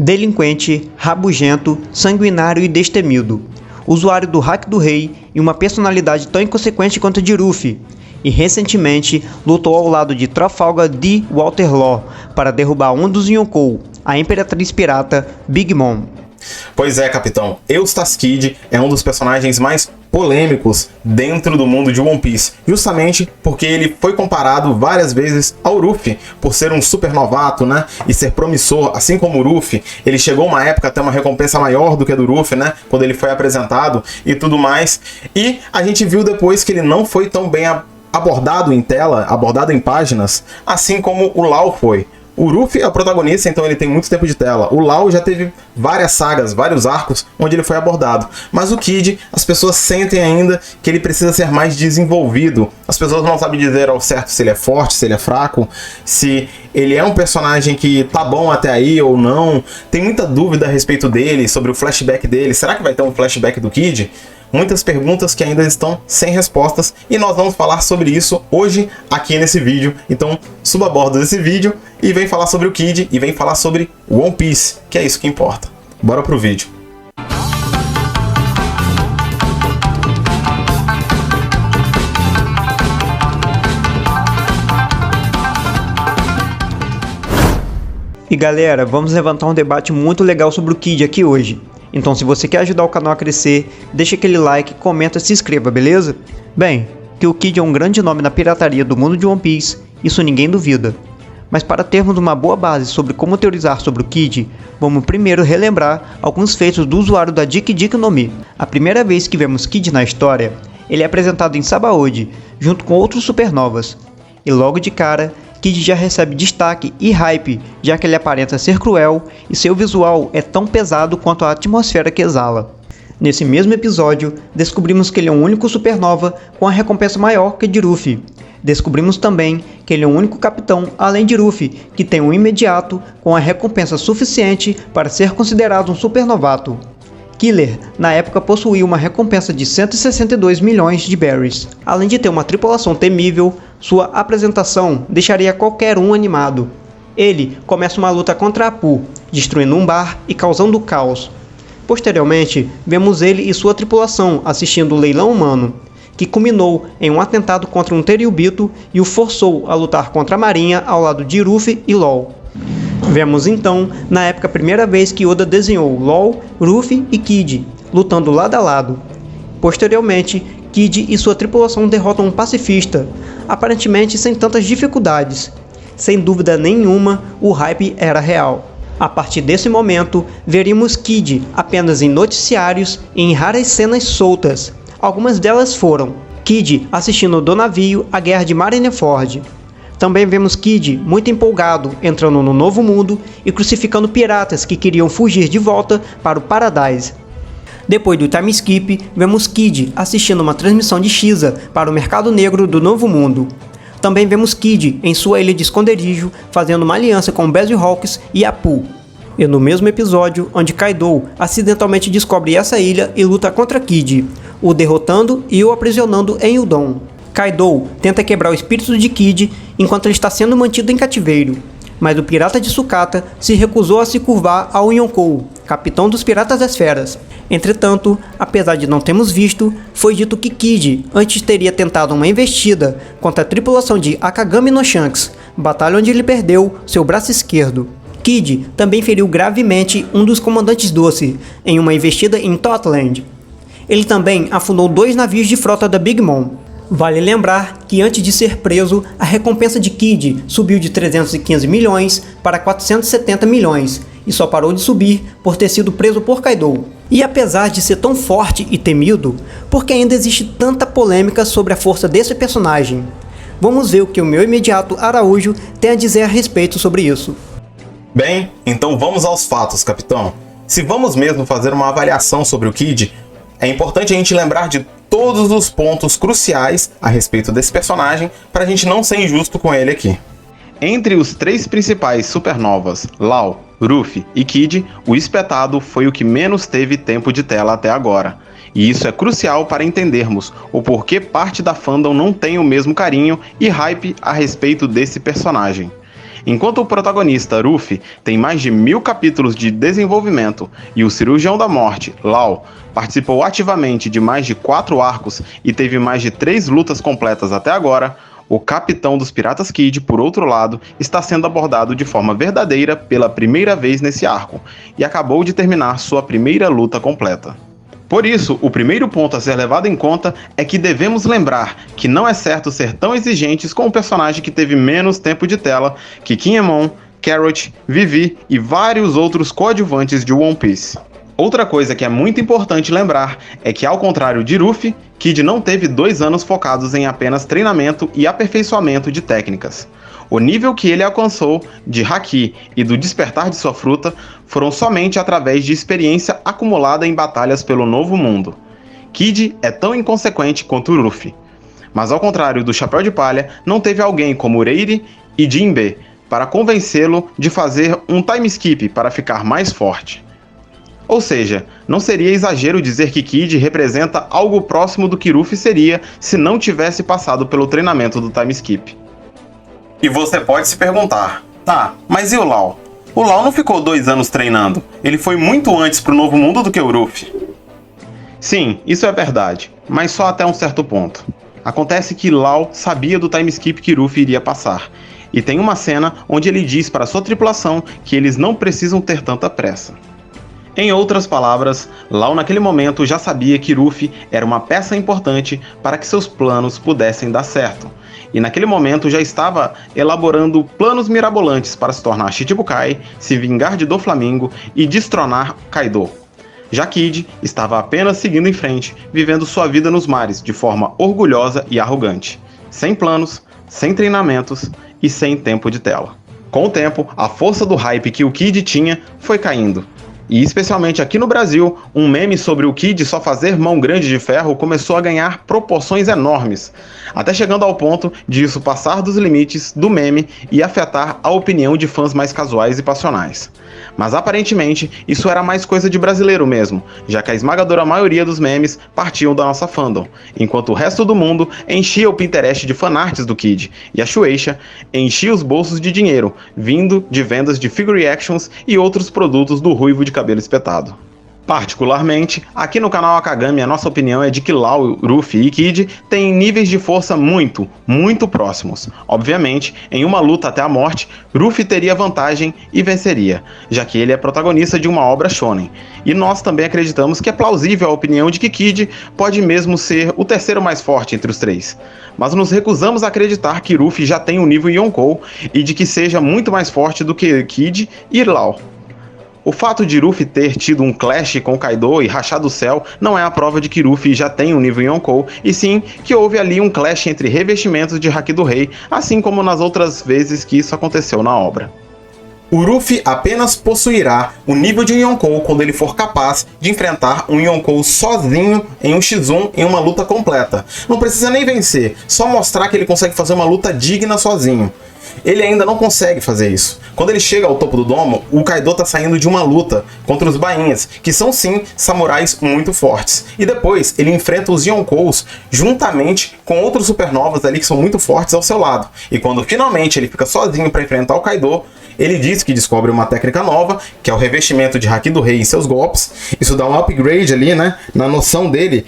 Delinquente, rabugento, sanguinário e destemido. Usuário do hack do rei e uma personalidade tão inconsequente quanto a de Ruffy. E recentemente lutou ao lado de Trafalgar D. Walter Law para derrubar um dos Yonkou, a Imperatriz Pirata Big Mom. Pois é, capitão, Eustace Kid é um dos personagens mais polêmicos dentro do mundo de One Piece, justamente porque ele foi comparado várias vezes ao Ruffy, por ser um super novato, né, e ser promissor, assim como o Ruffy. Ele chegou uma época a ter uma recompensa maior do que a do Ruffy, né, quando ele foi apresentado e tudo mais, e a gente viu depois que ele não foi tão bem abordado em tela, abordado em páginas, assim como o Law foi. O Ruffy é o protagonista, então ele tem muito tempo de tela. O Law já teve várias sagas, vários arcos onde ele foi abordado. Mas o Kid, as pessoas sentem ainda que ele precisa ser mais desenvolvido. As pessoas não sabem dizer ao certo se ele é forte, se ele é fraco, se ele é um personagem que tá bom até aí ou não. Tem muita dúvida a respeito dele, sobre o flashback dele. Será que vai ter um flashback do Kid? Muitas perguntas que ainda estão sem respostas e nós vamos falar sobre isso hoje aqui nesse vídeo. Então suba a bordo desse vídeo e vem falar sobre o Kid e vem falar sobre One Piece, que é isso que importa. Bora pro vídeo. E galera, vamos levantar um debate muito legal sobre o Kid aqui hoje. Então se você quer ajudar o canal a crescer, deixa aquele like, comenta e se inscreva, beleza? Bem, que o Kid é um grande nome na pirataria do mundo de One Piece, isso ninguém duvida. Mas para termos uma boa base sobre como teorizar sobre o Kid, vamos primeiro relembrar alguns feitos do usuário da Dik Dik no Mi. A primeira vez que vemos Kid na história, ele é apresentado em Sabaody, junto com outros supernovas. E logo de cara, Kid já recebe destaque e hype, já que ele aparenta ser cruel e seu visual é tão pesado quanto a atmosfera que exala. Nesse mesmo episódio, descobrimos que ele é o único supernova com a recompensa maior que a de Ruffy. Descobrimos também que ele é o único capitão, além de Ruffy, que tem um imediato com a recompensa suficiente para ser considerado um supernovato. Killer, na época, possuía uma recompensa de 162 milhões de berries. Além de ter uma tripulação temível, sua apresentação deixaria qualquer um animado. Ele começa uma luta contra Apu, destruindo um bar e causando caos. Posteriormente, vemos ele e sua tripulação assistindo o leilão humano, que culminou em um atentado contra um Tenryubito e o forçou a lutar contra a marinha ao lado de Ruffy e Law. Vemos então, na época, a primeira vez que Oda desenhou Law, Ruffy e Kid, lutando lado a lado. Posteriormente, Kid e sua tripulação derrotam um pacifista, aparentemente sem tantas dificuldades. Sem dúvida nenhuma, o hype era real. A partir desse momento, veríamos Kid apenas em noticiários e em raras cenas soltas. Algumas delas foram Kid assistindo do navio a guerra de Marineford. Também vemos Kid muito empolgado, entrando no Novo Mundo e crucificando piratas que queriam fugir de volta para o Paradise. Depois do time skip, vemos Kid assistindo uma transmissão de Shiza para o mercado negro do Novo Mundo. Também vemos Kid em sua ilha de esconderijo, fazendo uma aliança com Bezihawks e Apu. E no mesmo episódio, onde Kaido acidentalmente descobre essa ilha e luta contra Kid, o derrotando e o aprisionando em Udon. Kaido tenta quebrar o espírito de Kid enquanto ele está sendo mantido em cativeiro, mas o pirata de Sukata se recusou a se curvar ao Yonkou, capitão dos Piratas das Feras. Entretanto, apesar de não termos visto, foi dito que Kid antes teria tentado uma investida contra a tripulação de Akagami no Shanks, batalha onde ele perdeu seu braço esquerdo. Kid também feriu gravemente um dos comandantes Doce em uma investida em Totland. Ele também afundou 2 navios de frota da Big Mom. Vale lembrar que antes de ser preso, a recompensa de Kid subiu de 315 milhões para 470 milhões e só parou de subir por ter sido preso por Kaido. E apesar de ser tão forte e temido, por que ainda existe tanta polêmica sobre a força desse personagem? Vamos ver o que o meu imediato Araújo tem a dizer a respeito sobre isso. Bem, então vamos aos fatos, capitão. Se vamos mesmo fazer uma avaliação sobre o Kid, é importante a gente lembrar de todos os pontos cruciais a respeito desse personagem para a gente não ser injusto com ele aqui. Entre os 3 principais supernovas, Law, Ruffy e Kid, o espetado foi o que menos teve tempo de tela até agora. E isso é crucial para entendermos o porquê parte da fandom não tem o mesmo carinho e hype a respeito desse personagem. Enquanto o protagonista, Ruffy, tem mais de 1000 capítulos de desenvolvimento e o Cirurgião da Morte, Law, participou ativamente de mais de 4 arcos e teve mais de 3 lutas completas até agora, o capitão dos Piratas Kid, por outro lado, está sendo abordado de forma verdadeira pela primeira vez nesse arco e acabou de terminar sua primeira luta completa. Por isso, o primeiro ponto a ser levado em conta é que devemos lembrar que não é certo ser tão exigentes com um personagem que teve menos tempo de tela que Kinemon, Carrot, Vivi e vários outros coadjuvantes de One Piece. Outra coisa que é muito importante lembrar é que, ao contrário de Ruffy, Kid não teve 2 anos focados em apenas treinamento e aperfeiçoamento de técnicas. O nível que ele alcançou de Haki e do despertar de sua fruta foram somente através de experiência acumulada em batalhas pelo Novo Mundo. Kid é tão inconsequente quanto Ruffy, mas ao contrário do Chapéu de Palha, não teve alguém como Reiri e Jinbe para convencê-lo de fazer um time skip para ficar mais forte. Ou seja, não seria exagero dizer que Kid representa algo próximo do que Ruffy seria se não tivesse passado pelo treinamento do time skip. E você pode se perguntar, tá, mas e o Law? O Law não ficou 2 anos treinando, ele foi muito antes pro Novo Mundo do que o Ruffy. Sim, isso é verdade, mas só até um certo ponto. Acontece que Law sabia do time skip que Ruffy iria passar, e tem uma cena onde ele diz para sua tripulação que eles não precisam ter tanta pressa. Em outras palavras, Law naquele momento já sabia que Ruffy era uma peça importante para que seus planos pudessem dar certo, e naquele momento já estava elaborando planos mirabolantes para se tornar Shichibukai, se vingar de Doflamingo e destronar Kaido. Já Kid estava apenas seguindo em frente, vivendo sua vida nos mares de forma orgulhosa e arrogante, sem planos, sem treinamentos e sem tempo de tela. Com o tempo, a força do hype que o Kid tinha foi caindo. E especialmente aqui no Brasil, um meme sobre o Kid só fazer mão grande de ferro começou a ganhar proporções enormes, até chegando ao ponto de isso passar dos limites do meme e afetar a opinião de fãs mais casuais e passionais. Mas aparentemente isso era mais coisa de brasileiro mesmo, já que a esmagadora maioria dos memes partiam da nossa fandom, enquanto o resto do mundo enchia o Pinterest de fanarts do Kid, e a Shueisha enchia os bolsos de dinheiro, vindo de vendas de figure actions e outros produtos do Ruivo de cabelo espetado. Particularmente, aqui no canal Akagami a nossa opinião é de que Law, Ruffy e Kid têm níveis de força muito próximos. Obviamente, em uma luta até a morte, Ruffy teria vantagem e venceria, já que ele é protagonista de uma obra shonen. E nós também acreditamos que é plausível a opinião de que Kid pode mesmo ser o terceiro mais forte entre os 3. Mas nos recusamos a acreditar que Ruffy já tem um nível Yonkou e de que seja muito mais forte do que Kid e Law. O fato de Ruffy ter tido um clash com Kaido e rachado o céu não é a prova de que Ruffy já tem um nível Yonkou, e sim que houve ali um clash entre revestimentos de Haki do Rei, assim como nas outras vezes que isso aconteceu na obra. O Ruffy apenas possuirá o nível de Yonkou quando ele for capaz de enfrentar um Yonkou sozinho em um X1 em uma luta completa. Não precisa nem vencer, só mostrar que ele consegue fazer uma luta digna sozinho. Ele ainda não consegue fazer isso. Quando ele chega ao topo do domo, o Kaido está saindo de uma luta contra os bainhas, que são sim samurais muito fortes. E depois ele enfrenta os Yonkous juntamente com outros supernovas ali que são muito fortes ao seu lado. E quando finalmente ele fica sozinho para enfrentar o Kaido, ele diz que descobre uma técnica nova, que é o revestimento de Haki do Rei em seus golpes. Isso dá um upgrade ali, né, na noção dele,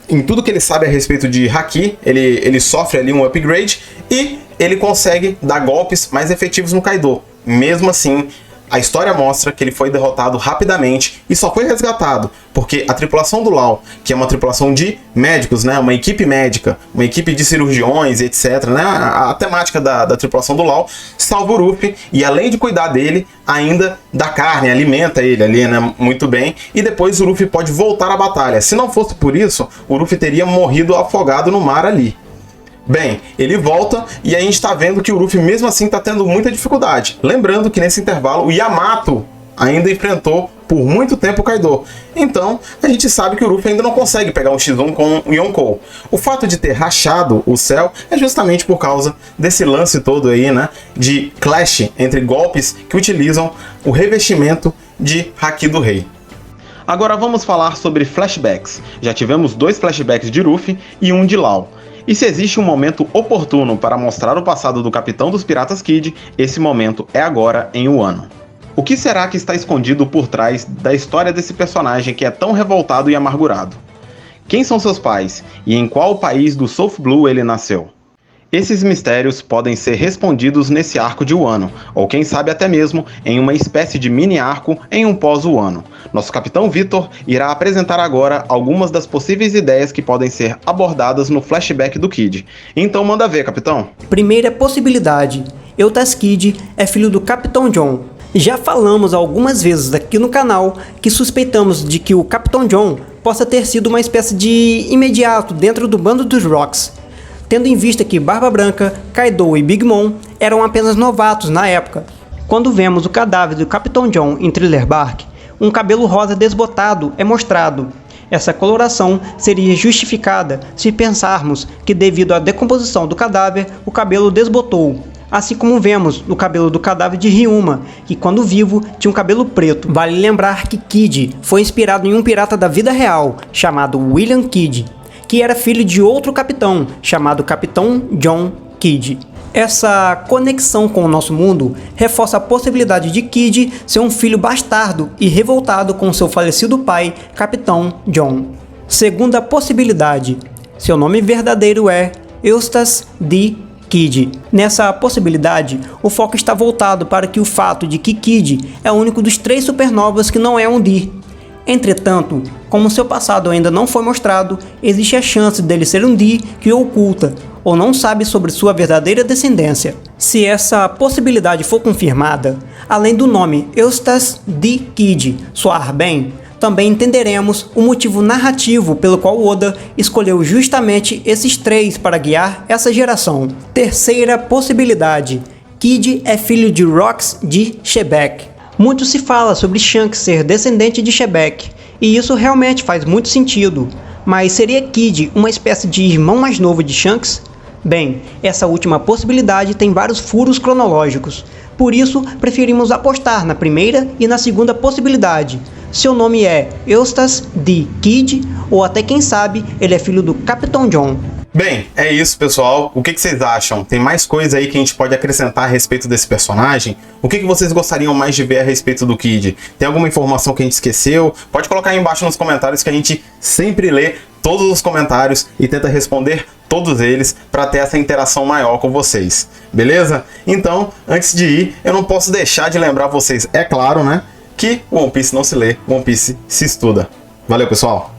em tudo que ele sabe a respeito de Haki, ele sofre ali um upgrade e ele consegue dar golpes mais efetivos no Kaido. Mesmo assim, a história mostra que ele foi derrotado rapidamente e só foi resgatado porque a tripulação do Law, que é uma tripulação de médicos, né, uma equipe médica, uma equipe de cirurgiões, etc., né, a temática da tripulação do Law, salva o Ruffy e, além de cuidar dele, ainda dá carne, alimenta ele ali, né, muito bem, e depois o Ruffy pode voltar à batalha. Se não fosse por isso, o Ruffy teria morrido afogado no mar ali. Bem, ele volta e a gente está vendo que o Ruffy mesmo assim está tendo muita dificuldade. Lembrando que nesse intervalo o Yamato ainda enfrentou por muito tempo o Kaido. Então a gente sabe que o Ruffy ainda não consegue pegar um X1 com o Yonkou. O fato de ter rachado o céu é justamente por causa desse lance todo aí, né, de clash entre golpes que utilizam o revestimento de Haki do Rei. Agora vamos falar sobre flashbacks. Já tivemos 2 flashbacks de Ruffy e um de Law. E se existe um momento oportuno para mostrar o passado do Capitão dos Piratas Kid, esse momento é agora em Wano. O que será que está escondido por trás da história desse personagem que é tão revoltado e amargurado? Quem são seus pais e em qual país do South Blue ele nasceu? Esses mistérios podem ser respondidos nesse arco de Wano, ou quem sabe até mesmo em uma espécie de mini arco em um pós-Wano. Nosso Capitão Vitor irá apresentar agora algumas das possíveis ideias que podem ser abordadas no flashback do Kid. Então manda ver, Capitão. Primeira possibilidade: Eustass Kid é filho do Capitão John. Já falamos algumas vezes aqui no canal que suspeitamos de que o Capitão John possa ter sido uma espécie de imediato dentro do bando dos Rocks, tendo em vista que Barba Branca, Kaido e Big Mom eram apenas novatos na época. Quando vemos o cadáver do Capitão John em Thriller Bark, um cabelo rosa desbotado é mostrado. Essa coloração seria justificada se pensarmos que devido à decomposição do cadáver, o cabelo desbotou. Assim como vemos no cabelo do cadáver de Ryuma, que quando vivo tinha um cabelo preto. Vale lembrar que Kid foi inspirado em um pirata da vida real, chamado William Kidd, que era filho de outro capitão, chamado Capitão John Kidd. Essa conexão com o nosso mundo reforça a possibilidade de Kid ser um filho bastardo e revoltado com seu falecido pai, Capitão John. Segunda possibilidade: seu nome verdadeiro é Eustass D. Kid. Nessa possibilidade, o foco está voltado para que o fato de que Kid é o único dos 3 supernovas que não é um D. Entretanto, como seu passado ainda não foi mostrado, existe a chance dele ser um D que o oculta, ou não sabe sobre sua verdadeira descendência. Se essa possibilidade for confirmada, além do nome Eustass D. Kid soar bem, também entenderemos o motivo narrativo pelo qual Oda escolheu justamente esses 3 para guiar essa geração. Terceira possibilidade: Kid é filho de Rox de Shebeck. Muito se fala sobre Shanks ser descendente de Shebeck, e isso realmente faz muito sentido. Mas seria Kid uma espécie de irmão mais novo de Shanks? Bem, essa última possibilidade tem vários furos cronológicos. Por isso, preferimos apostar na primeira e na segunda possibilidade. Seu nome é Eustass D. Kid, ou até quem sabe, ele é filho do Capitão John. Bem, é isso, pessoal. O que vocês acham? Tem mais coisa aí que a gente pode acrescentar a respeito desse personagem? O que vocês gostariam mais de ver a respeito do Kid? Tem alguma informação que a gente esqueceu? Pode colocar aí embaixo nos comentários que a gente sempre lê todos os comentários e tenta responder todos eles para ter essa interação maior com vocês. Beleza? Então, antes de ir, eu não posso deixar de lembrar vocês, é claro, né? Que o One Piece não se lê, One Piece se estuda. Valeu, pessoal!